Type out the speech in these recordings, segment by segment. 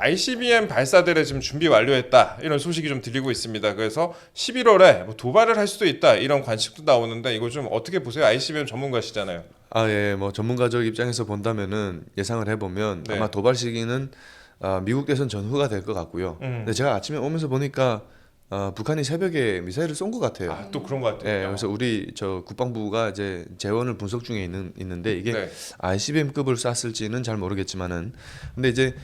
ICBM 발사대를 지금 준비 완료했다 이런 소식이 좀 들리고 있습니다. 그래서 11월에 뭐 도발을 할 수도 있다 이런 관측도 나오는데 이거 좀 어떻게 보세요? ICBM 전문가시잖아요. 예, 뭐 전문가적 입장에서 본다면은 예상을 해보면 네. 아마 도발 시기는 미국 대선 전후가 될 것 같고요. 근데 제가 아침에 오면서 보니까 북한이 새벽에 미사일을 쏜 것 같아요. 아, 또 그런 것 같아요. 예, 그래서 우리 저 국방부가 이제 재원을 분석 중에 있는데 이게 네. ICBM급을 쐈을지는 잘 모르겠지만은 근데 이제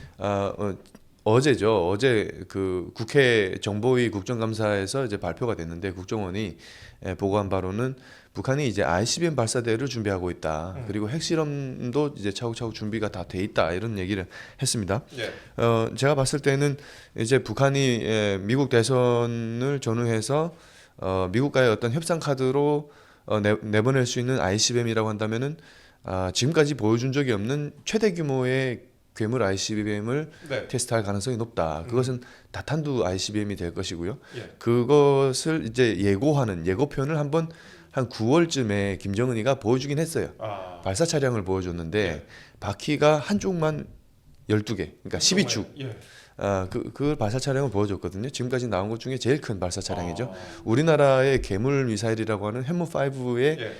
어제죠. 어제 그 국회 정보위 국정감사에서 이제 발표가 됐는데 국정원이 보고한 바로는 북한이 이제 ICBM 발사대를 준비하고 있다. 그리고 핵실험도 이제 차곡차곡 준비가 다 돼 있다. 이런 얘기를 했습니다. 예. 제가 봤을 때는 이제 북한이 미국 대선을 전후해서 미국과의 어떤 협상 카드로 내보낼 수 있는 ICBM이라고 한다면은 지금까지 보여준 적이 없는 최대 규모의 괴물 ICBM을 네. 테스트할 가능성이 높다. 그것은 다탄두 ICBM이 될 것이고요. 예. 그것을 이제 예고하는 예고편을 한번 한 9월쯤에 김정은이가 보여주긴 했어요. 아. 발사 차량을 보여줬는데 예. 바퀴가 한쪽만 12개, 그러니까 12축. 예. 그 발사 차량을 보여줬거든요. 지금까지 나온 것 중에 제일 큰 발사 차량이죠. 아. 우리나라의 괴물 미사일이라고 하는 햄머5의 예.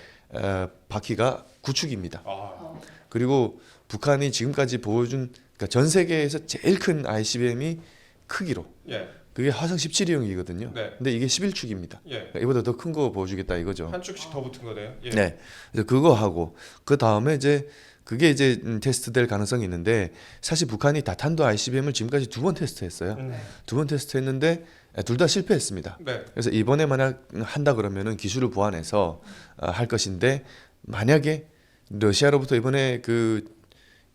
바퀴가 9축입니다. 아. 그리고 북한이 지금까지 보여준 그러니까 전 세계에서 제일 큰 ICBM이 크기로 예. 그게 화성 17형이거든요. 네. 근데 이게 11축입니다. 예. 그러니까 이보다 더 큰 거 보여주겠다 이거죠. 한 축씩 더 붙은 거네요. 예. 네. 그래서 그거 하고 그 다음에 이제 그게 이제 테스트될 가능성이 있는데 사실 북한이 다탄도 ICBM을 지금까지 2번 테스트했어요. 2번 테스트했는데 둘 다 실패했습니다. 네. 그래서 이번에 만약 한다 그러면은 기술을 보완해서 할 것인데 만약에 러시아로부터 이번에 그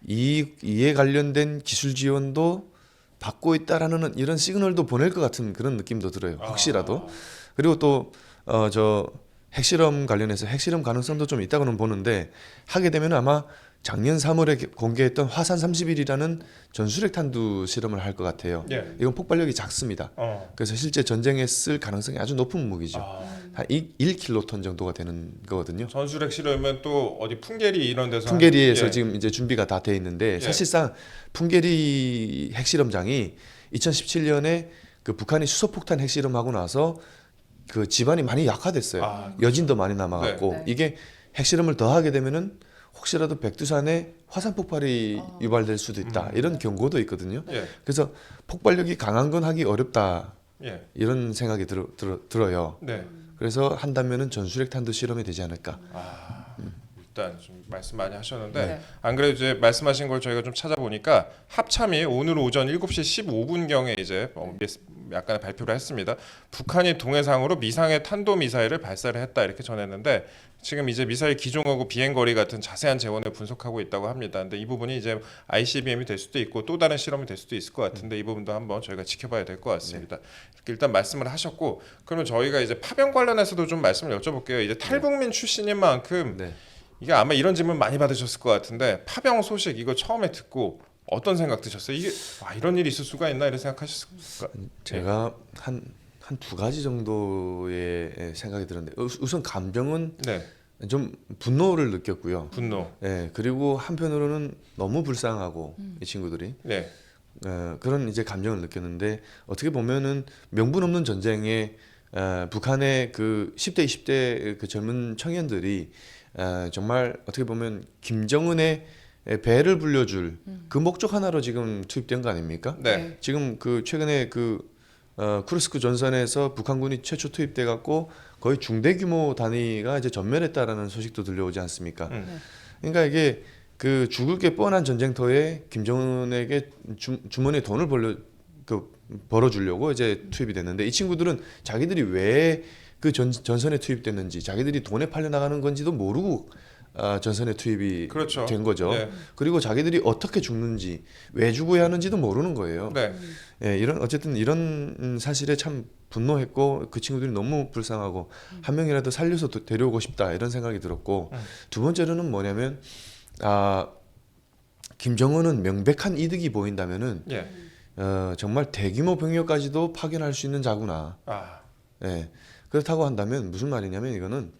이에 관련된 기술 지원도 받고 있다라는 이런 시그널도 보낼 것 같은 그런 느낌도 들어요. 혹시라도. 그리고 또 저 핵실험 관련해서 핵실험 가능성도 좀 있다고는 보는데 하게 되면 아마 작년 3월에 공개했던 화산 30일이라는 전술핵 탄두 실험을 할 것 같아요. 예. 이건 폭발력이 작습니다. 그래서 실제 전쟁에 쓸 가능성이 아주 높은 무기죠. 한 1킬로톤 정도가 되는 거거든요. 전술핵 실험은 또 어디 풍계리 이런 데서 풍계리에서 예. 지금 이제 준비가 다 돼 있는데 예. 사실상 풍계리 핵실험장이 2017년에 그 북한이 수소폭탄 핵실험하고 나서 그 지반이 많이 약화됐어요. 아, 여진도 많이 남아갖고 네. 이게 핵실험을 더 하게 되면은 혹시라도 백두산에 화산 폭발이 유발될 수도 있다 이런 경고도 있거든요. 예. 그래서 폭발력이 강한 건 하기 어렵다 예. 이런 생각이 들어요. 네. 그래서 한다면은 전술핵 탄두 실험이 되지 않을까. 일단 좀 말씀 많이 하셨는데 네. 안 그래도 이제 말씀하신 걸 저희가 좀 찾아보니까 합참이 오늘 오전 7시 15분경에 이제 약간의 발표를 했습니다. 북한이 동해상으로 미상의 탄도 미사일을 발사를 했다 이렇게 전했는데 지금 이제 미사일 기종하고 비행 거리 같은 자세한 재원을 분석하고 있다고 합니다. 근데 이 부분이 이제 ICBM이 될 수도 있고 또 다른 실험이 될 수도 있을 것 같은데 이 부분도 한번 저희가 지켜봐야 될 것 같습니다. 이렇게 일단 말씀을 하셨고 그러면 저희가 이제 파병 관련해서도 좀 말씀을 여쭤볼게요. 이제 탈북민 출신인 만큼 네. 이게 아마 이런 질문 많이 받으셨을 것 같은데 파병 소식 이거 처음에 듣고 어떤 생각 드셨어요? 이게 이런 일이 있을 수가 있나 이런 생각하셨을까? 제가 한 두 가지 정도의 생각이 들었는데 우선 감정은 네, 좀 분노를 느꼈고요. 분노. 그리고 한편으로는 너무 불쌍하고 이 친구들이 네, 그런 이제 감정을 느꼈는데 어떻게 보면은 명분 없는 전쟁에 북한의 그 10대 20대 그 젊은 청년들이 정말 어떻게 보면 김정은의 배를 불려줄 그 목적 하나로 지금 투입된 거 아닙니까? 네, 지금 그 최근에 그 쿠르스크 전선에서 북한군이 최초 투입돼 갖고 거의 중대 규모 단위가 이제 전멸했다라는 소식도 들려오지 않습니까? 그러니까 이게 그 죽을 게 뻔한 전쟁터에 김정은에게 주머니에 돈을 벌어주려고 이제 투입이 됐는데 이 친구들은 자기들이 왜 그 전선에 투입됐는지 자기들이 돈에 팔려 나가는 건지도 모르고 전선에 투입이 그렇죠. 된 거죠. 네. 그리고 자기들이 어떻게 죽는지 왜 죽어야 하는지도 모르는 거예요. 네, 어쨌든 이런 사실에 참 분노했고 그 친구들이 너무 불쌍하고 한 명이라도 살려서 데려오고 싶다 이런 생각이 들었고 두 번째로는 뭐냐면 김정은은 명백한 이득이 보인다면은 예, 정말 대규모 병력까지도 파견할 수 있는 자구나. 아, 그렇다고 한다면 무슨 말이냐면 이거는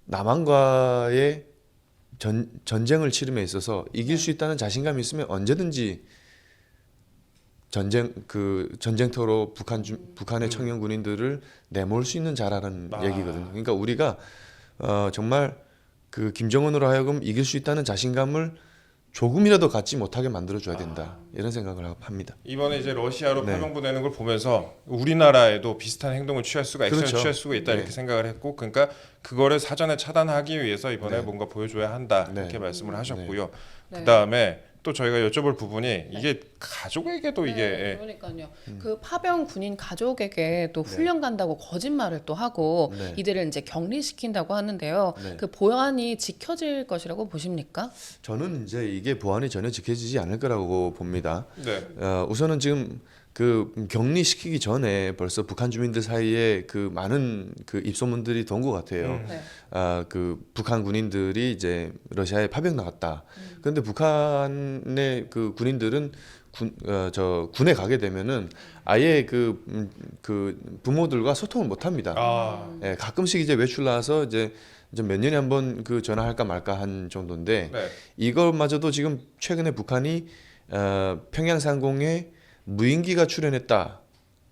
남한과의 전쟁을 치름에 있어서 이길 수 있다는 자신감이 있으면 언제든지 전쟁터로 북한의 청년 군인들을 내몰 수 있는 자라는 얘기거든요. 그러니까 우리가 정말 그 김정은으로 하여금 이길 수 있다는 자신감을 조금이라도 갖지 못하게 만들어줘야 된다. 이런 생각을 합니다. 이번에 이제 러시아로 네. 파병 보내는 걸 보면서 우리나라에도 비슷한 행동을 취할 수가 액션을 그렇죠. 취할 수가 있다 네. 이렇게 생각을 했고, 그러니까 그거를 사전에 차단하기 위해서 이번에 네. 뭔가 보여줘야 한다 네. 이렇게 말씀을 하셨고요. 네. 그 다음에 또 저희가 여쭤볼 부분이 이게 가족에게도 이게 네, 그러니까요. 그 파병 군인 가족에게 또 훈련 간다고 거짓말을 또 하고 네. 이들을 이제 격리시킨다고 하는데요. 네. 그 보안이 지켜질 것이라고 보십니까? 저는 이제 이게 보안이 전혀 지켜지지 않을 거라고 봅니다. 네. 우선은 지금 그 격리시키기 전에 벌써 북한 주민들 사이에 그 많은 그 입소문들이 돈 것 같아요. 네. 그 북한 군인들이 이제 러시아에 파병 나갔다. 그런데 북한의 그 군인들은 군에 가게 되면은 아예 그 부모들과 소통을 못 합니다. 예, 가끔씩 이제 외출 나와서 이제 몇 년에 한 번 그 전화할까 말까 한 정도인데 네. 이걸마저도 지금 최근에 북한이 평양 상공에 무인기가 출현했다.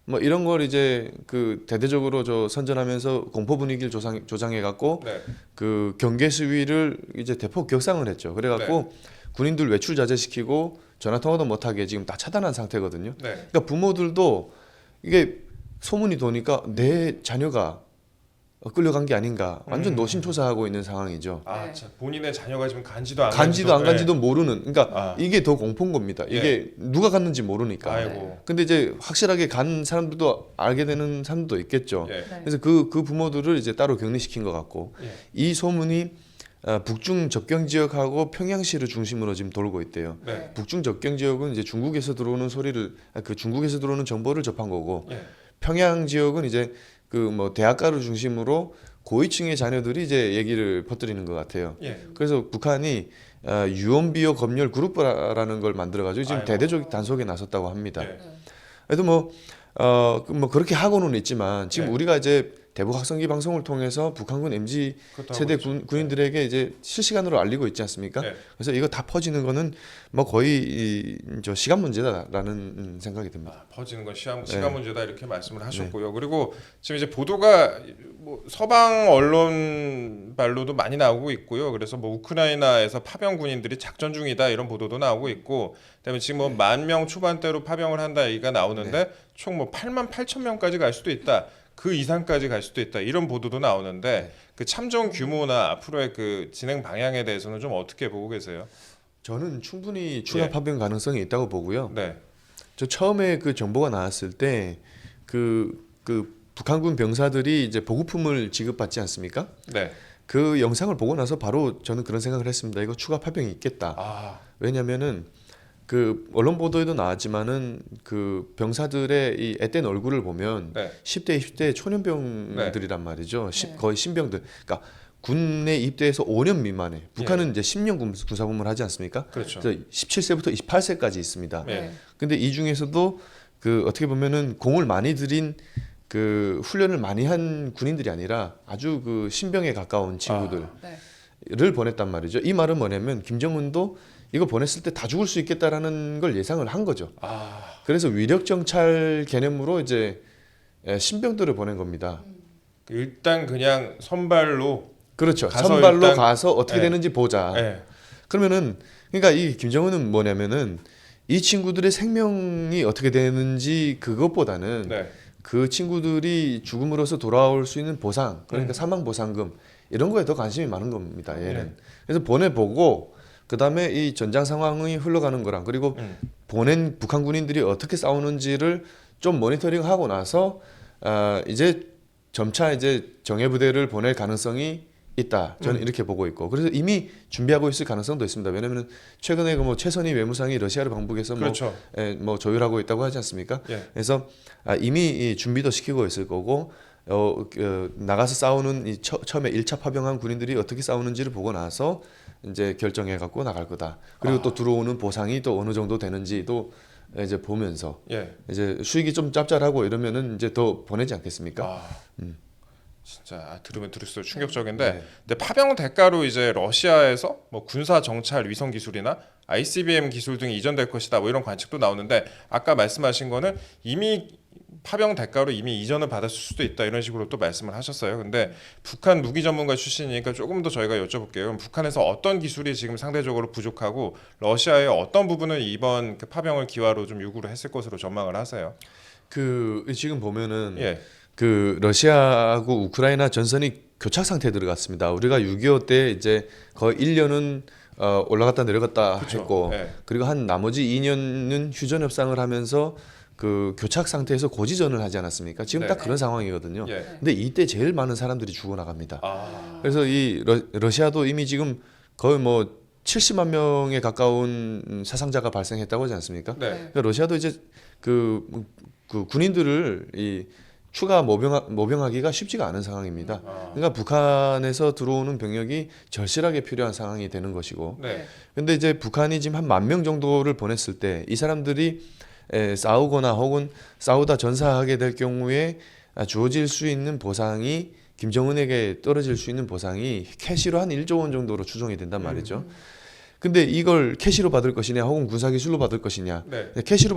뭐 이런 걸 이제 그 대대적으로 선전하면서 공포 분위기를 조장해 갖고 네. 그 경계 수위를 이제 대폭 격상을 했죠. 그래 갖고 군인들 외출 자제시키고 전화 통화도 못 하게 지금 다 차단한 상태거든요. 네. 그러니까 부모들도 이게 소문이 도니까 내 자녀가 끌려간 게 아닌가 완전 노심초사하고 있는 상황이죠. 네. 자, 본인의 자녀가 지금 간지도 안 간지도 안 간지도 모르는. 그러니까 아. 이게 더 공포인 겁니다. 이게 누가 갔는지 모르니까. 아이고. 근데 이제 확실하게 간 사람들도 알게 되는 사람도 있겠죠. 예. 네. 그래서 그 부모들을 이제 따로 격리시킨 것 같고 예. 이 소문이 북중 접경 지역하고 평양시를 중심으로 지금 돌고 있대요. 네. 북중 접경 지역은 이제 중국에서 들어오는 중국에서 들어오는 정보를 접한 거고 예. 평양 지역은 이제 그 뭐 대학가를 중심으로 고위층의 자녀들이 이제 얘기를 퍼뜨리는 것 같아요. 예. 그래서 북한이 유언비어 검열 그룹이라는 걸 만들어가지고 지금 아이고. 대대적 단속에 나섰다고 합니다. 예. 그래도 뭐 그렇게 하고는 있지만 지금 네. 우리가 이제 대북 학성기 방송을 통해서 북한군 MZ 그렇다고 세대 그렇죠. 군인들에게 이제 실시간으로 알리고 있지 않습니까? 네. 그래서 이거 다 퍼지는 거는 뭐 거의 저 시간 문제다라는 생각이 듭니다. 퍼지는 건 시간 네. 문제다 이렇게 말씀을 하셨고요. 그리고 지금 이제 보도가 뭐 서방 언론발로도 많이 나오고 있고요. 그래서 뭐 우크라이나에서 파병 군인들이 작전 중이다 이런 보도도 나오고 있고, 그다음에 지금 뭐 10,000명 초반대로 파병을 한다 얘기가 나오는데 총 뭐 88,000명까지 갈 수도 있다. 그 이상까지 갈 수도 있다. 이런 보도도 나오는데 그 참전 규모나 앞으로의 그 진행 방향에 대해서는 좀 어떻게 보고 계세요? 저는 충분히 추가 예. 파병 가능성이 있다고 보고요. 네. 저 처음에 그 정보가 나왔을 때 그 북한군 병사들이 이제 보급품을 지급받지 않습니까? 네. 그 영상을 보고 나서 바로 저는 그런 생각을 했습니다. 이거 추가 파병이 있겠다. 아, 왜냐면은 그 언론 보도에도 나왔지만은 그 병사들의 이 앳된 얼굴을 보면 네. 10대, 20대 초년병들이란 말이죠. 네. 거의 신병들. 그러니까 군에 입대해서 5년 미만에. 북한은 이제 10년 군사복무를 하지 않습니까? 그렇죠. 그래서 17세부터 28세까지 있습니다. 네. 근데 이 중에서도 그 어떻게 보면은 공을 많이 들인 그 훈련을 많이 한 군인들이 아니라 아주 그 신병에 가까운 친구들을 네. 보냈단 말이죠. 이 말은 뭐냐면 김정은도 이거 보냈을 때 다 죽을 수 있겠다라는 걸 예상을 한 거죠. 아, 그래서 위력 정찰 개념으로 이제 신병들을 보낸 겁니다. 일단 그냥 선발로. 그렇죠. 가서 선발로 일단- 가서 어떻게 네. 되는지 보자. 네. 그러면은 그러니까 이 김정은은 뭐냐면은 이 친구들의 생명이 어떻게 되는지 그것보다는 네. 그 친구들이 죽음으로써 돌아올 수 있는 보상, 그러니까 사망 보상금 이런 거에 더 관심이 많은 겁니다. 얘는. 네. 그래서 보내보고 그 다음에 이 전장 상황이 흘러가는 거랑 그리고 보낸 북한 군인들이 어떻게 싸우는지를 좀 모니터링하고 나서 이제 점차 이제 정예 부대를 보낼 가능성이 있다. 저는 이렇게 보고 있고 그래서 이미 준비하고 있을 가능성도 있습니다. 왜냐하면 최근에 그 뭐 최선희 외무상이 러시아를 방북해서 그렇죠. 뭐 조율하고 있다고 하지 않습니까? 예. 그래서 이미 이 준비도 시키고 있을 거고 나가서 싸우는 처음에 1차 파병한 군인들이 어떻게 싸우는지를 보고 나서 이제 결정해 갖고 나갈 거다. 그리고 또 들어오는 보상이 또 어느 정도 되는지도 이제 보면서 예. 이제 수익이 좀 짭짤하고 이러면은 이제 더 보내지 않겠습니까? 아. 진짜 들으면 들을수록 충격적인데, 네. 근데 파병 대가로 이제 러시아에서 뭐 군사 정찰 위성 기술이나 ICBM 기술 등이 이전될 것이다, 뭐 이런 관측도 나오는데, 아까 말씀하신 거는 이미 파병 대가로 이미 이전을 받았을 수도 있다, 이런 식으로 또 말씀을 하셨어요. 근데 북한 무기 전문가 출신이니까 조금 더 저희가 여쭤볼게요. 그럼 북한에서 어떤 기술이 지금 상대적으로 부족하고 러시아의 어떤 부분을 이번 그 파병을 기화로 좀 요구를 했을 것으로 전망을 하세요? 그 지금 보면은 예, 그 러시아하고 우크라이나 전선이 교착 상태에 들어갔습니다. 우리가 6.25 때 이제 거의 1년은 올라갔다 내려갔다 그쵸. 했고, 예. 그리고 한 나머지 2년은 휴전 협상을 하면서 그 교착 상태에서 고지전을 하지 않았습니까? 지금 네. 딱 그런 상황이거든요. 예. 근데 이때 제일 많은 사람들이 죽어나갑니다. 아, 그래서 이 러시아도 이미 지금 거의 뭐 70만 명에 가까운 사상자가 발생했다고 하지 않습니까? 네. 그러니까 러시아도 이제 그 군인들을 이 추가 모병하기가 쉽지가 않은 상황입니다. 아, 그러니까 북한에서 들어오는 병력이 절실하게 필요한 상황이 되는 것이고, 네. 근데 이제 북한이 지금 한 10,000명 정도를 보냈을 때 이 사람들이 싸우거나 혹은 싸우다 전사하게 될 경우에 주어질 수 있는 보상이, 김정은에게 떨어질 수 있는 보상이 캐시로 한 1조 원 정도로 추정이 된단 말이죠. 근데 이걸 캐시로 받을 것이냐 혹은 군사기술로 받을 것이냐, 네. 캐시로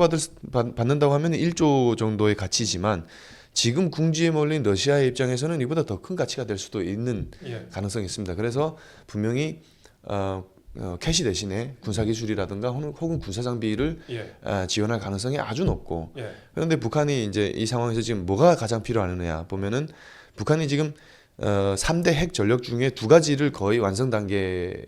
받는다고 하면 1조 정도의 가치지만 지금 궁지에 몰린 러시아의 입장에서는 이보다 더 큰 가치가 될 수도 있는 예. 가능성이 있습니다. 그래서 분명히 캐시 대신에 군사기술이라든가 혹은 군사장비를 예. 지원할 가능성이 아주 높고, 예. 그런데 북한이 이제 이 상황에서 지금 뭐가 가장 필요하느냐 보면은 북한이 지금 3대 핵 전력 중에 2가지를 거의 완성 단계에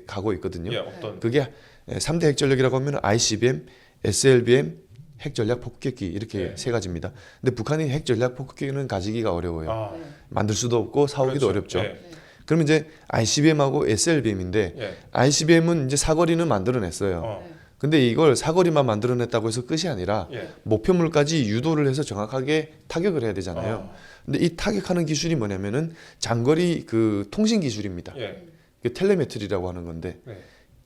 가고 있거든요. 예. 어떤? 그게 3대 핵 전력이라고 하면 ICBM, SLBM, 핵 전략 폭격기 이렇게 네. 3가지입니다. 근데 북한이 핵 전략 폭격기는 가지기가 어려워요. 아, 만들 수도 없고 사오기도 그렇죠. 어렵죠. 예. 그러면 이제 ICBM하고 SLBM인데 예. ICBM은 이제 사거리는 만들어냈어요. 어. 근데 이걸 사거리만 만들어냈다고 해서 끝이 아니라 예. 목표물까지 유도를 해서 정확하게 타격을 해야 되잖아요. 아, 근데 이 타격하는 기술이 뭐냐면은 장거리 그 통신 기술입니다. 예. 그 텔레메트리라고 하는 건데, 네.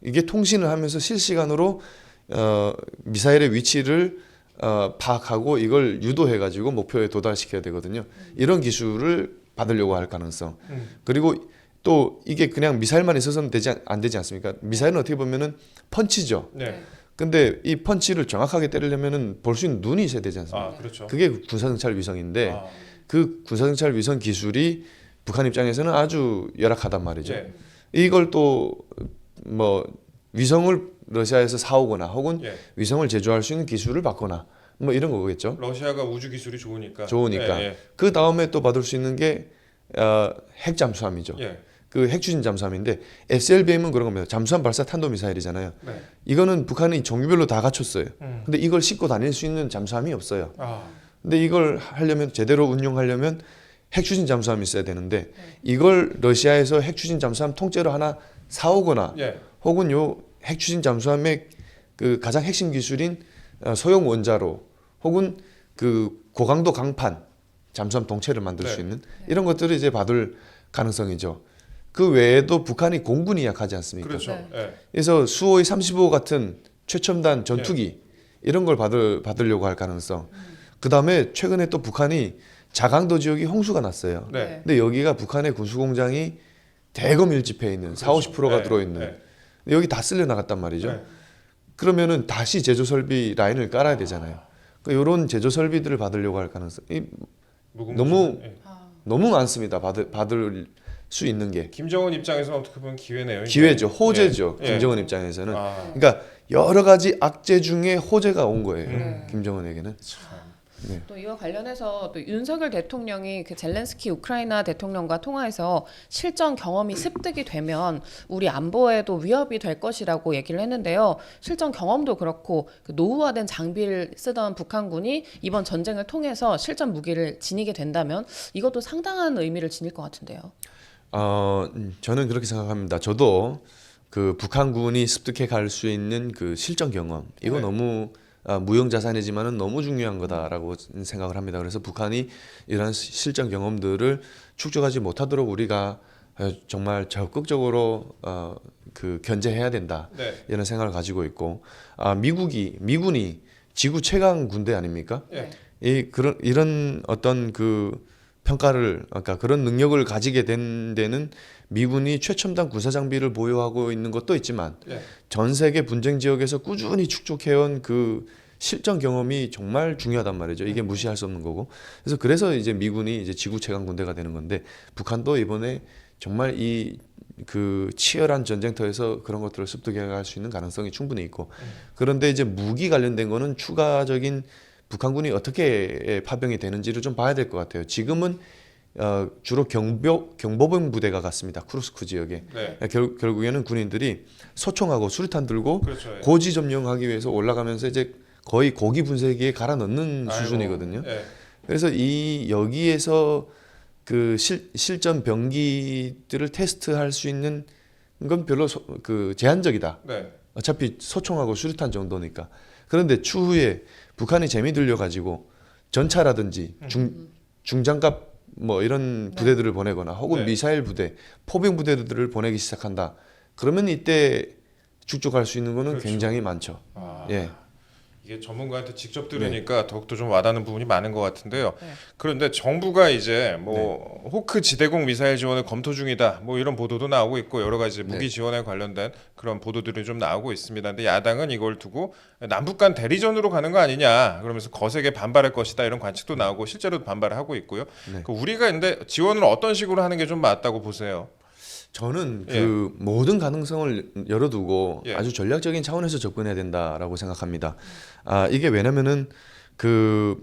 이게 통신을 하면서 실시간으로 미사일의 위치를 파악하고 이걸 유도해 가지고 목표에 도달시켜야 되거든요. 이런 기술을 받으려고 할 가능성. 그리고 또 이게 그냥 미사일만 있어서는 안 되지 않습니까? 미사일은 어떻게 보면은 펀치죠. 네. 근데 이 펀치를 정확하게 때리려면은 볼 수 있는 눈이 있어야 되지 않습니까? 아, 그렇죠. 그게 군사정찰 위성인데, 아, 그 군사정찰 위성 기술이 북한 입장에서는 아주 열악하단 말이죠. 예. 이걸 또 뭐 위성을 러시아에서 사오거나 혹은 예. 위성을 제조할 수 있는 기술을 받거나 뭐 이런 거겠죠. 러시아가 우주 기술이 좋으니까. 좋으니까. 예. 그 다음에 또 받을 수 있는 게 핵잠수함이죠. 예. 예. 그 핵추진 잠수함인데 SLBM은 그런 겁니다. 잠수함 발사 탄도 미사일이잖아요. 네. 이거는 북한이 종류별로 다 갖췄어요. 음. 근데 이걸 싣고 다닐 수 있는 잠수함이 없어요. 아, 근데 이걸 하려면, 제대로 운용하려면 핵추진 잠수함이 있어야 되는데, 이걸 러시아에서 핵추진 잠수함 통째로 하나 사오거나 예. 혹은 요 핵추진 잠수함의 그 가장 핵심 기술인 소형 원자로 혹은 그 고강도 강판 잠수함 동체를 만들 네. 수 있는 이런 것들을 이제 받을 가능성이죠. 그 외에도 북한이 공군이 약하지 않습니까? 그렇죠. 네. 예. 그래서 수호의 35 같은 최첨단 전투기 이런 걸 받으려고 할 가능성. 그 다음에 최근에 또 북한이 자강도 지역이 홍수가 났어요. 네. 근데 여기가 북한의 군수공장이 대거 밀집해 있는 40~50%가 네. 들어있는, 네. 여기 다 쓸려 나갔단 말이죠. 네. 그러면은 다시 제조 설비 라인을 깔아야 되잖아요. 그러니까 이런 제조 설비들을 받으려고 할 가능성이 너무 예. 아, 너무 많습니다. 받을 수 있는 게 김정은 입장에서는 어떻게 보면 기회네요. 이게. 기회죠, 호재죠. 예. 김정은 입장에서는. 아, 그러니까 여러 가지 악재 중에 호재가 온 거예요. 네. 김정은에게는. 또 이와 관련해서 또 윤석열 대통령이 그 젤렌스키 우크라이나 대통령과 통화해서 실전 경험이 습득이 되면 우리 안보에도 위협이 될 것이라고 얘기를 했는데요. 실전 경험도 그렇고 그 노후화된 장비를 쓰던 북한군이 이번 전쟁을 통해서 실전 무기를 지니게 된다면 이것도 상당한 의미를 지닐 것 같은데요. 저는 그렇게 생각합니다. 저도 그 북한군이 습득해 갈 수 있는 그 실전 경험, 이거 네. 너무 무형 자산이지만은 너무 중요한 거다라고 생각을 합니다. 그래서 북한이 이러한 실전 경험들을 축적하지 못하도록 우리가 정말 적극적으로 그 견제해야 된다, 네. 이런 생각을 가지고 있고, 미군이 지구 최강 군대 아닙니까? 예. 이런 어떤 그 평가를 그러니까 그런 능력을 가지게 된 데는 미군이 최첨단 군사 장비를 보유하고 있는 것도 있지만 예. 전 세계 분쟁 지역에서 꾸준히 축적해온 그 실전 경험이 정말 중요하단 말이죠. 이게 무시할 수 없는 거고. 그래서 이제 미군이 이제 지구 최강 군대가 되는 건데 북한도 이번에 정말 이 그 치열한 전쟁터에서 그런 것들을 습득해 갈 수 있는 가능성이 충분히 있고. 그런데 이제 무기 관련된 거는 추가적인 북한군이 어떻게 파병이 되는지를 좀 봐야 될 것 같아요. 지금은 주로 경보병 부대가 갔습니다. 쿠르스크 지역에. 네. 결국에는 군인들이 소총하고 수류탄 들고 그렇죠. 예. 고지 점령하기 위해서 올라가면서 이제 거의 고기 분쇄기에 갈아 넣는 아이고, 수준이거든요. 예. 그래서 이 여기에서 그 실전 병기들을 테스트할 수 있는 건 별로 그 제한적이다. 네. 어차피 소총하고 수류탄 정도니까. 그런데 추후에 북한이 재미 들려 가지고 전차라든지 중장갑 뭐 이런 부대들을 보내거나 혹은 네. 미사일 부대, 포병 부대들을 보내기 시작한다. 그러면 이때 축적할 수 있는 거는 그렇죠. 굉장히 많죠. 아, 예. 이게 전문가한테 직접 들으니까 더욱더 좀 와닿는 부분이 많은 것 같은데요. 네. 그런데 정부가 이제 뭐 호크 지대공 미사일 지원을 검토 중이다. 뭐 이런 보도도 나오고 있고 여러 가지 무기 지원에 관련된 그런 보도들이 좀 나오고 있습니다. 근데 야당은 이걸 두고 남북 간 대리전으로 가는 거 아니냐. 그러면서 거세게 반발할 것이다. 이런 관측도 나오고 실제로 반발을 하고 있고요. 네. 그 우리가 근데 지원을 어떤 식으로 하는 게 좀 맞다고 보세요? 저는 예. 그 모든 가능성을 열어두고 예. 아주 전략적인 차원에서 접근해야 된다라고 생각합니다. 이게 왜냐면은 그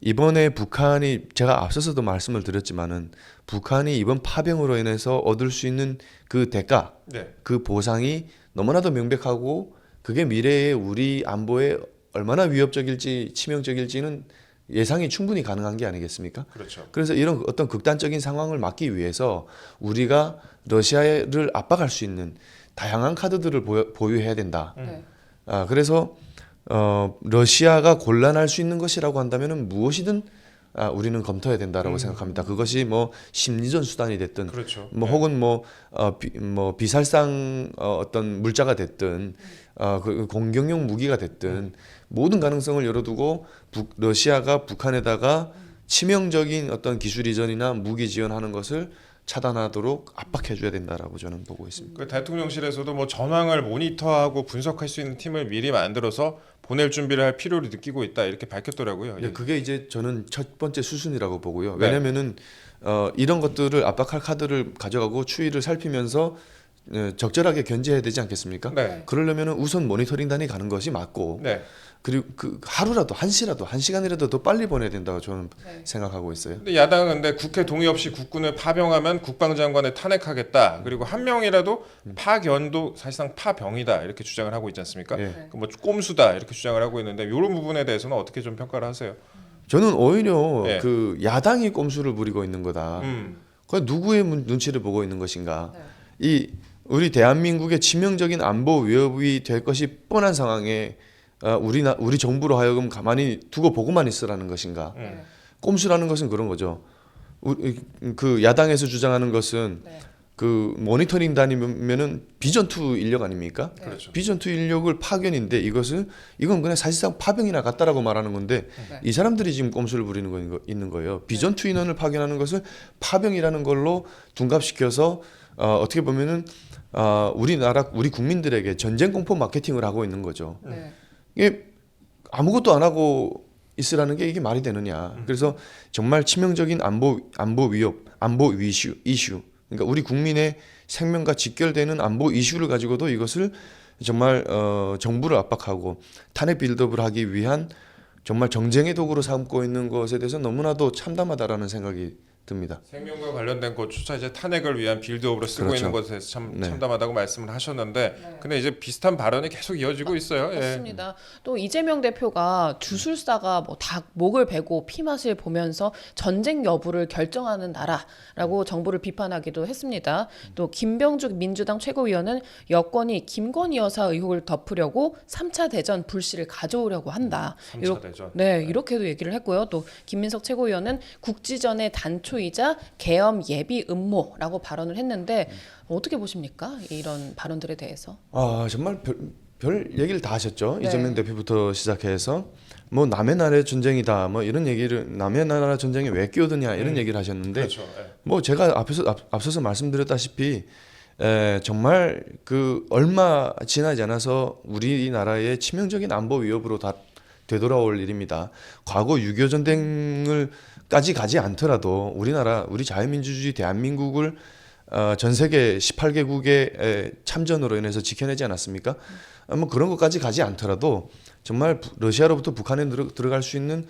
이번에 북한이 제가 앞서서도 말씀을 드렸지만은 북한이 이번 파병으로 인해서 얻을 수 있는 그 대가, 네. 그 보상이 너무나도 명백하고 그게 미래에 우리 안보에 얼마나 위협적일지 치명적일지는 예상이 충분히 가능한 게 아니겠습니까? 그렇죠. 그래서 이런 어떤 극단적인 상황을 막기 위해서 우리가 러시아를 압박할 수 있는 다양한 카드들을 보유해야 된다. 네. 그래서 러시아가 곤란할 수 있는 것이라고 한다면은 무엇이든 우리는 검토해야 된다라고 생각합니다. 그것이 뭐 심리전 수단이 됐든, 그렇죠. 뭐 네. 혹은 뭐 비살상 어떤 물자가 됐든, 그 공격용 무기가 됐든 모든 가능성을 열어두고 러시아가 북한에다가 치명적인 어떤 기술 이전이나 무기 지원하는 것을 차단하도록 압박해줘야 된다라고 저는 보고 있습니다. 그 대통령실에서도 뭐 전황을 모니터하고 분석할 수 있는 팀을 미리 만들어서 보낼 준비를 할 필요를 느끼고 있다 이렇게 밝혔더라고요. 예, 그게 이제 저는 첫 번째 수순이라고 보고요. 네. 왜냐면은 이런 것들을 압박할 카드를 가져가고 추이를 살피면서 적절하게 견제해야 되지 않겠습니까? 네. 그러려면은 우선 모니터링단이 가는 것이 맞고, 네. 그리고 그 하루라도 한 시간이라도 더 빨리 보내야 된다고 저는 네. 생각하고 있어요. 근데 야당은 근데 국회 동의 없이 국군을 파병하면 국방장관을 탄핵하겠다. 그리고 한 명이라도 파견도 사실상 파병이다 이렇게 주장을 하고 있지 않습니까? 예. 뭐 꼼수다 이렇게 주장을 하고 있는데 이런 부분에 대해서는 어떻게 좀 평가를 하세요? 저는 오히려 예. 그 야당이 꼼수를 부리고 있는 거다. 음. 그 누구의 눈치를 보고 있는 것인가? 네. 이 우리 대한민국의 치명적인 안보 위협이 될 것이 뻔한 상황에 우리 정부로 하여금 가만히 두고 보고만 있으라는 것인가? 네. 꼼수라는 것은 그런 거죠. 그 야당에서 주장하는 것은 네. 그 모니터링 단이면은 비전2 인력 아닙니까? 네. 그렇죠. 비전2 인력을 파견인데 이건 그냥 사실상 파병이나 같다라고 말하는 건데 네. 이 사람들이 지금 꼼수를 부리는 있는 거예요. 비전2 인원을 파견하는 것을 파병이라는 걸로 둔갑시켜서 어떻게 보면은 우리 국민들에게 전쟁 공포 마케팅을 하고 있는 거죠. 네. 이게 아무것도 안 하고 있으라는 게 이게 말이 되느냐. 그래서 정말 치명적인 안보 위협, 안보 이슈. 그러니까 우리 국민의 생명과 직결되는 안보 이슈를 가지고도 이것을 정말 정부를 압박하고 탄핵 빌드업을 하기 위한 정말 정쟁의 도구로 삼고 있는 것에 대해서 너무나도 참담하다라는 생각이 듭니다. 생명과 관련된 것조차 이제 탄핵을 위한 빌드업으로 쓰고 그렇죠. 있는 것에 대해서 참 네. 참담하다고 말씀을 하셨는데 네. 근데 이제 비슷한 발언이 계속 이어지고 있어요. 예. 맞습니다. 또 이재명 대표가 주술사가 뭐 닭 목을 베고 피맛을 보면서 전쟁 여부를 결정하는 나라라고 정부를 비판하기도 했습니다. 또 김병죽 민주당 최고위원은 여권이 김건희 여사 의혹을 덮으려고 3차 대전 불씨를 가져오려고 한다. 3차 대전. 네, 이렇게도 얘기를 했고요. 또 김민석 최고위원은 국지전의 단초이자 계엄 예비 음모라고 발언을 했는데 어떻게 보십니까? 이런 발언들에 대해서? 정말 별 얘기를 다 하셨죠. 네. 이재명 대표부터 시작해서 뭐 남의 나라의 전쟁이다 뭐 이런 얘기를 남의 나라 전쟁에 왜 끼어드냐 이런 얘기를 하셨는데 그렇죠. 예. 뭐 제가 앞서서 말씀드렸다시피 정말 그 얼마 지나지 않아서 우리나라의 치명적인 안보 위협으로 다 되돌아올 일입니다. 과거 6.25 전쟁을까지 가지 않더라도 우리 자유민주주의 대한민국을 전 세계 18개국의 참전으로 인해서 지켜내지 않았습니까? 뭐 그런 것까지 가지 않더라도 정말 러시아로부터 북한에 들어갈 수 있는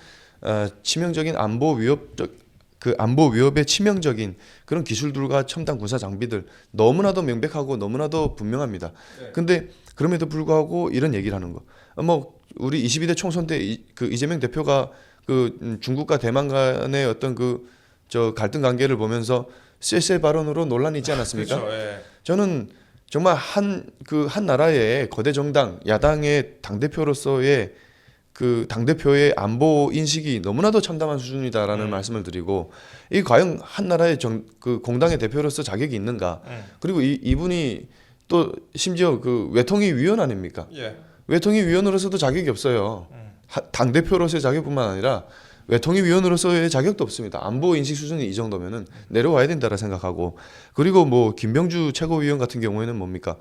치명적인 안보 위협의 치명적인 그런 기술들과 첨단 군사 장비들 너무나도 명백하고 너무나도 분명합니다. 근데 그럼에도 불구하고 이런 얘기를 하는 거. 뭐 우리 22대 총선 때 그 이재명 대표가 그 중국과 대만 간의 어떤 그 저 갈등 관계를 보면서 쎄쎄 발언으로 논란이 있지 않았습니까? 그렇죠. 예. 저는 정말 한 나라의 거대 정당 야당의 당 대표로서의 그 당 대표의 안보 인식이 너무나도 참담한 수준이다라는 말씀을 드리고 이 과연 한 나라의 그 공당의 대표로서 자격이 있는가? 그리고 이분이 또 심지어 그 외통위 위원 아닙니까? 예. 외통위 위원으로서도 자격이 없어요. 당 대표로서의 자격뿐만 아니라 외통위 위원으로서의 자격도 없습니다. 안보 인식 수준이 이 정도면은 내려와야 된다라 생각하고 그리고 뭐 김병주 최고위원 같은 경우에는 뭡니까?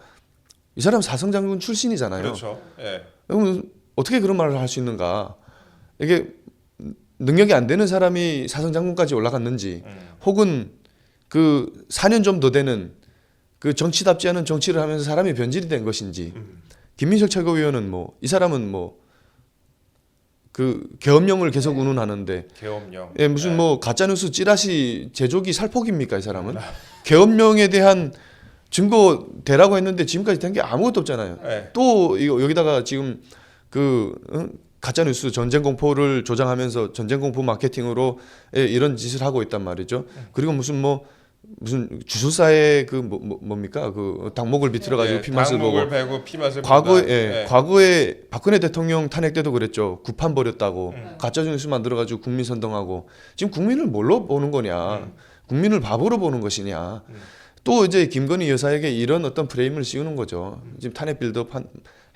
이 사람 사성장군 출신이잖아요. 그렇죠. 예. 그럼 어떻게 그런 말을 할 수 있는가? 이게 능력이 안 되는 사람이 사성장군까지 올라갔는지, 혹은 그 4년 좀 더 되는 그 정치답지 않은 정치를 하면서 사람이 변질이 된 것인지, 김민석 최고위원은 뭐 이 사람은 뭐 그 계엄령을 계속 운운하는데, 계엄령. 예, 무슨 뭐 가짜뉴스 찌라시 제조기 살폭입니까 이 사람은? 계엄령에 대한 증거 대라고 했는데 지금까지 된 게 아무것도 없잖아요. 예. 또 이거 여기다가 지금 그 가짜 뉴스 전쟁 공포를 조장하면서 전쟁 공포 마케팅으로 이런 짓을 하고 있단 말이죠. 그리고 무슨 주술사의 그 뭡니까 그 닭목을 비틀어 가지고 예, 피맛을 보고 닭목을 베고 피맛을 과거에 본다. 예. 과거에 박근혜 대통령 탄핵 때도 그랬죠. 구판 벌였다고 가짜 뉴스 만들어 가지고 국민 선동하고 지금 국민을 뭘로 보는 거냐? 국민을 바보로 보는 것이냐? 또 이제 김건희 여사에게 이런 어떤 프레임을 씌우는 거죠. 지금 탄핵 빌드업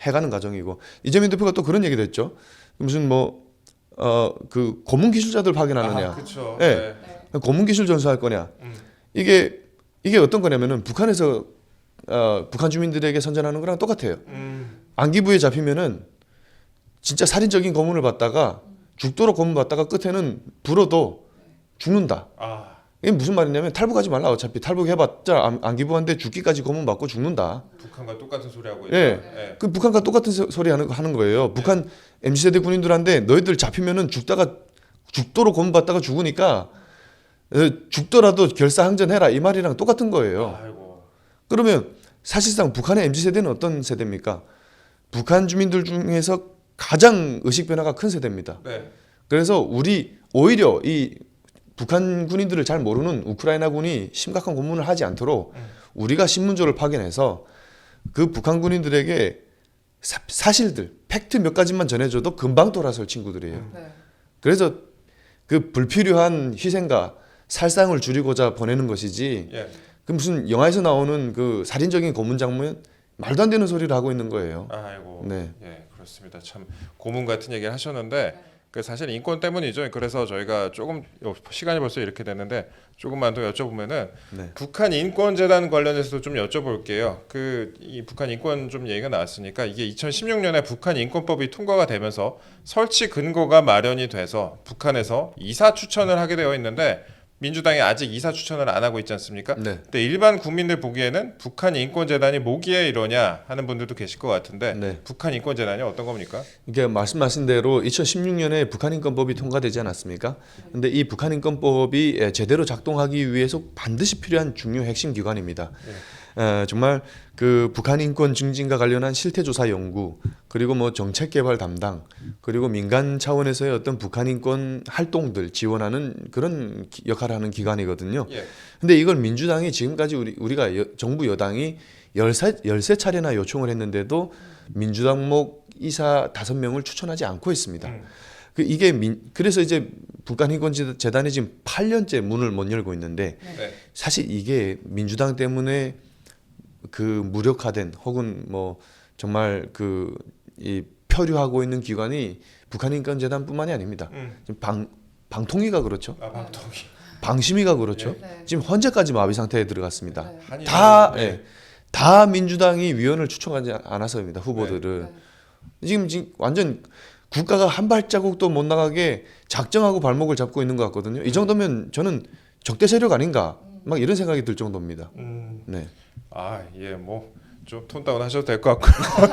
해가는 과정이고 이재명 대표가 또 그런 얘기도 했죠. 무슨 그 고문 기술자들 파견하느냐? 그렇죠. 예. 고문 기술 전수할 거냐? 이게 어떤 거냐면은 북한에서 북한 주민들에게 선전하는 거랑 똑같아요. 안기부에 잡히면은 진짜 살인적인 고문을 받다가 죽도록 고문 받다가 끝에는 불어도 죽는다. 아, 이게 무슨 말이냐면 탈북하지 말라. 어차피 탈북해봤자 안기부한테 죽기까지 고문 받고 죽는다. 북한과 똑같은 소리 하고 있다. 예. 예. 그 북한과 똑같은 소리 하는 거예요. 북한 MZ세대 군인들한테 너희들 잡히면은 죽도록 고문 받다가 죽으니까 죽더라도 결사항전해라 이 말이랑 똑같은 거예요. 아이고. 그러면 사실상 북한의 MZ세대는 어떤 세대입니까? 북한 주민들 중에서 가장 의식 변화가 큰 세대입니다. 네. 그래서 우리 오히려 이 북한 군인들을 잘 모르는 우크라이나 군이 심각한 고문을 하지 않도록 우리가 신문조를 파견해서 그 북한 군인들에게 사실들, 팩트 몇 가지만 전해줘도 금방 돌아설 친구들이에요. 네. 그래서 그 불필요한 희생과 살상을 줄이고자 보내는 것이지 예. 그 무슨 영화에서 나오는 그 살인적인 고문 장면 말도 안 되는 소리를 하고 있는 거예요. 아이고. 네. 예, 그렇습니다. 참 고문 같은 얘기를 하셨는데 그 사실 인권 때문이죠. 그래서 저희가 조금 시간이 벌써 이렇게 됐는데 조금만 더 여쭤보면은 네. 북한 인권재단 관련해서도 좀 여쭤볼게요. 이 북한 인권 좀 얘기가 나왔으니까 이게 2016년에 북한 인권법이 통과가 되면서 설치 근거가 마련이 돼서 북한에서 이사 추천을 하게 되어 있는데 민주당이 아직 이사 추천을 안 하고 있지 않습니까? 네. 근데 일반 국민들 보기에는 북한 인권재단이 뭐기에 이러냐 하는 분들도 계실 것 같은데 네. 북한 인권재단이 어떤 겁니까? 이게 말씀하신 대로 2016년에 북한인권법이 통과되지 않았습니까? 근데 이 북한인권법이 제대로 작동하기 위해서 반드시 필요한 중요 핵심 기관입니다. 정말 그 북한 인권 증진과 관련한 실태조사 연구 그리고 뭐 정책 개발 담당 그리고 민간 차원에서의 어떤 북한 인권 활동들 지원하는 그런 역할을 하는 기관이거든요. 예. 근데 이걸 민주당이 지금까지 우리가 정부 여당이 13차례나 요청을 했는데도 민주당목 이사 5명을 추천하지 않고 있습니다. 그래서 이제 북한인권재단이 지금 8년째 문을 못 열고 있는데 네. 사실 이게 민주당 때문에 그 무력화된 혹은 뭐 정말 이 표류하고 있는 기관이 북한인권재단뿐만이 아닙니다. 지금 방통위가 그렇죠. 아, 방통위. 방심위가 그렇죠. 네. 지금 헌재까지 마비 상태에 들어갔습니다. 네. 한이 다 네. 예, 다 민주당이 위원을 추천하지 않아서입니다. 후보들을 지금 완전 국가가 한 발자국도 못 나가게 작정하고 발목을 잡고 있는 것 같거든요. 이 정도면 저는 적대 세력 아닌가 막 이런 생각이 들 정도입니다. 네. 아, 예, 뭐 좀 톤 다운 하셔도 될 것 같고요.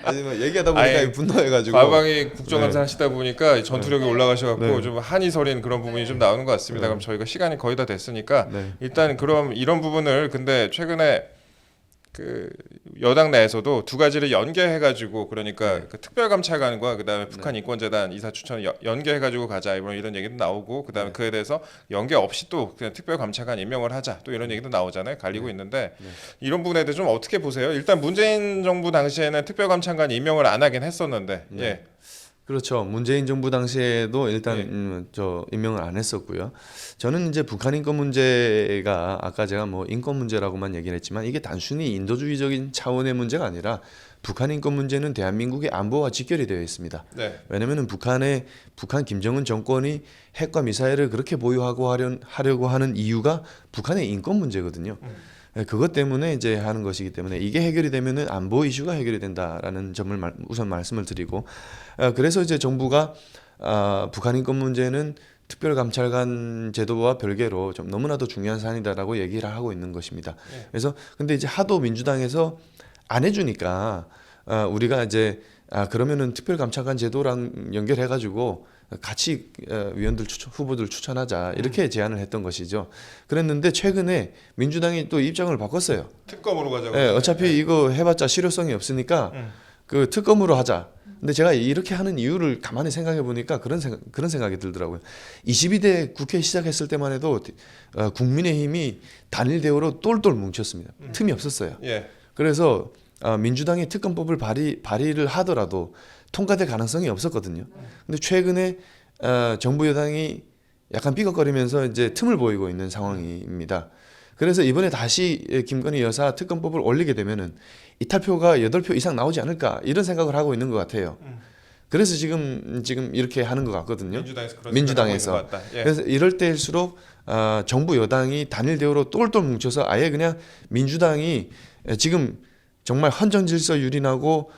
아니 뭐 얘기하다 보니까 아니, 분노해가지고 과방위 국정감사 하시다 보니까 전투력이 올라가셔갖고 네. 좀 한이 서린 그런 부분이 좀 나오는 것 같습니다. 그럼 저희가 시간이 거의 다 됐으니까 네. 일단 그럼 이런 부분을 근데 최근에 그 여당 내에서도 두 가지를 연계해가지고 그러니까 그 특별감찰관과 그다음에 북한 인권재단 이사 추천 연계해가지고 가자 이런 얘기도 나오고 그다음에 그에 대해서 연계 없이 또 그냥 특별감찰관 임명을 하자 또 이런 얘기도 나오잖아요. 갈리고 있는데 이런 부분에 대해서 좀 어떻게 보세요? 일단 문재인 정부 당시에는 특별감찰관 임명을 안 하긴 했었는데 예. 그렇죠. 문재인 정부 당시에도 일단 네. 저 임명을 안 했었고요. 저는 이제 북한 인권 문제가 아까 제가 뭐 인권 문제라고만 얘기를 했지만 이게 단순히 인도주의적인 차원의 문제가 아니라 북한 인권 문제는 대한민국의 안보와 직결이 되어 있습니다. 네. 왜냐하면 북한 김정은 정권이 핵과 미사일을 그렇게 보유하고 하려고 하는 이유가 북한의 인권 문제거든요. 그것 때문에 이제 하는 것이기 때문에 이게 해결이 되면은 안보 이슈가 해결이 된다라는 점을 우선 말씀을 드리고 그래서 이제 정부가 북한 인권 문제는 특별감찰관 제도와 별개로 좀 너무나도 중요한 사안이다라고 얘기를 하고 있는 것입니다. 그래서 근데 이제 하도 민주당에서 안 해주니까 우리가 이제 그러면은 특별감찰관 제도랑 연결해가지고 같이 후보들 추천하자 이렇게 제안을 했던 것이죠. 그랬는데 최근에 민주당이 또 입장을 바꿨어요. 특검으로 가자고. 예, 어차피 이거 해봤자 실효성이 없으니까 그 특검으로 하자. 근데 제가 이렇게 하는 이유를 가만히 생각해 보니까 그런 생각이 들더라고요. 22대 국회 시작했을 때만 해도 국민의힘이 단일 대우로 똘똘 뭉쳤습니다. 틈이 없었어요. 예. 그래서 민주당이 특검법을 발의를 하더라도 통과될 가능성이 없었거든요. 근데 최근에 정부 여당이 약간 삐걱거리면서 이제 틈을 보이고 있는 상황입니다. 그래서 이번에 다시 김건희 여사 특검법을 올리게 되면은 이탈표가 8표 이상 나오지 않을까 이런 생각을 하고 있는 것 같아요. 그래서 지금 이렇게 하는 것 같거든요. 민주당에서 그런 민주당에서. 생각을 하고 있는 것 같다. 예. 그래서 이럴 때일수록 정부 여당이 단일 대우로 똘똘 뭉쳐서 아예 그냥 민주당이 지금 정말 헌정 질서 유린하고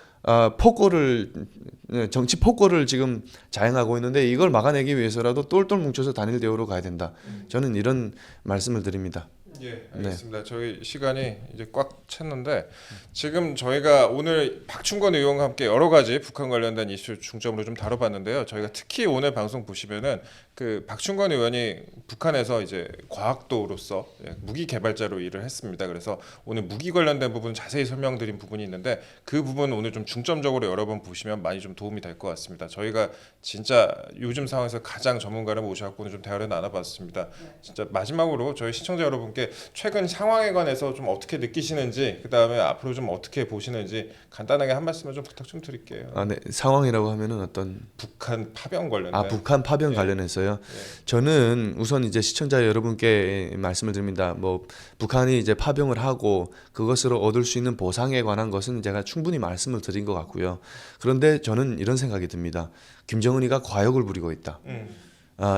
정치 폭거를 지금 자행하고 있는데 이걸 막아내기 위해서라도 똘똘 뭉쳐서 단일 대우로 가야 된다. 저는 이런 말씀을 드립니다. 예, 알겠습니다. 저희 시간이 이제 꽉 찼는데 지금 저희가 오늘 박충건 의원과 함께 여러 가지 북한 관련된 이슈 중점으로 좀 다뤄봤는데요. 저희가 특히 오늘 방송 보시면은 그 박충건 의원이 북한에서 이제 과학도로서 무기 개발자로 일을 했습니다. 그래서 오늘 무기 관련된 부분 자세히 설명드린 부분이 있는데 그 부분 오늘 좀 중점적으로 여러 번 보시면 많이 좀 도움이 될 것 같습니다. 저희가 진짜 요즘 상황에서 가장 전문가를 모셔갖고는 좀 대화를 나눠봤습니다. 진짜 마지막으로 저희 시청자 여러분께 최근 상황에 관해서 좀 어떻게 느끼시는지 그 다음에 앞으로 좀 어떻게 보시는지 간단하게 한 말씀을 좀 부탁 좀 드릴게요. 네. 상황이라고 하면은 어떤 북한 파병 관련된. 북한 파병 관련해서요. 저는 우선 이제 시청자 여러분께 말씀을 드립니다. 뭐 북한이 이제 파병을 하고 그것으로 얻을 수 있는 보상에 관한 것은 제가 충분히 말씀을 드린 것 같고요. 그런데 저는 이런 생각이 듭니다. 김정은이가 과욕을 부리고 있다.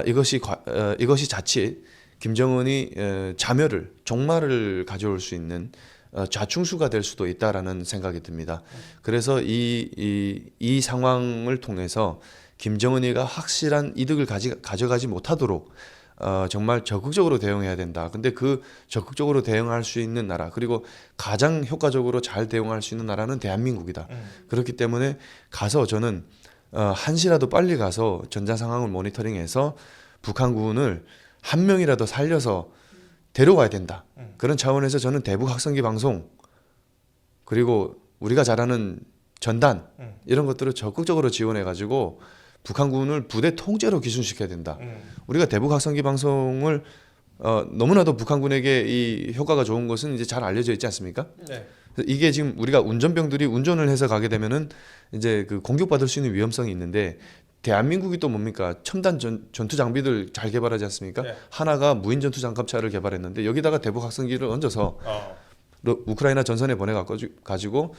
이것이 자칫 김정은이 종말을 가져올 수 있는 좌충수가 될 수도 있다라는 생각이 듭니다. 그래서 이 상황을 통해서 김정은이가 확실한 이득을 가져가지 못하도록 정말 적극적으로 대응해야 된다. 근데 그 적극적으로 대응할 수 있는 나라 그리고 가장 효과적으로 잘 대응할 수 있는 나라는 대한민국이다. 그렇기 때문에 가서 저는 한시라도 빨리 가서 전자 상황을 모니터링해서 북한군을 한 명이라도 살려서 데려와야 된다. 그런 차원에서 저는 대북 학생기 방송 그리고 우리가 잘하는 전단 이런 것들을 적극적으로 지원해가지고 북한군을 부대 통째로 기순시켜야 된다. 우리가 대북 학생기 방송을 너무나도 북한군에게 이 효과가 좋은 것은 이제 잘 알려져 있지 않습니까? 네. 이게 지금 우리가 운전병들이 운전을 해서 가게 되면은 이제 그 공격받을 수 있는 위험성이 있는데 대한민국이 또 뭡니까 첨단 전투 장비들 잘 개발하지 않습니까? 네. 하나가 무인 전투 장갑차를 개발했는데 여기다가 대북 학생기를 얹어서 우크라이나 전선에 보내가지고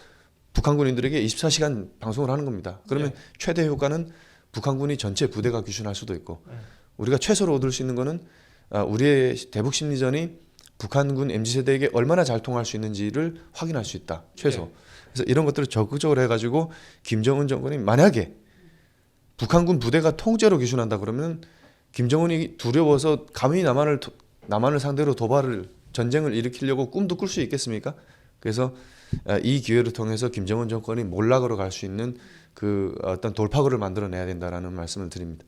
북한군인들에게 24시간 방송을 하는 겁니다. 그러면 최대 효과는 북한군이 전체 부대가 귀순할 수도 있고 우리가 최소로 얻을 수 있는 거는 우리의 대북 심리전이 북한군 MZ세대에게 얼마나 잘 통할 수 있는지를 확인할 수 있다. 최소. 그래서 이런 것들을 적극적으로 해가지고 김정은 정권이 만약에 북한군 부대가 통째로 귀순한다 그러면 김정은이 두려워서 감히 남한을 상대로 전쟁을 일으키려고 꿈도 꿀 수 있겠습니까? 그래서 이 기회를 통해서 김정은 정권이 몰락으로 갈 수 있는 그 어떤 돌파구를 만들어내야 된다라는 말씀을 드립니다.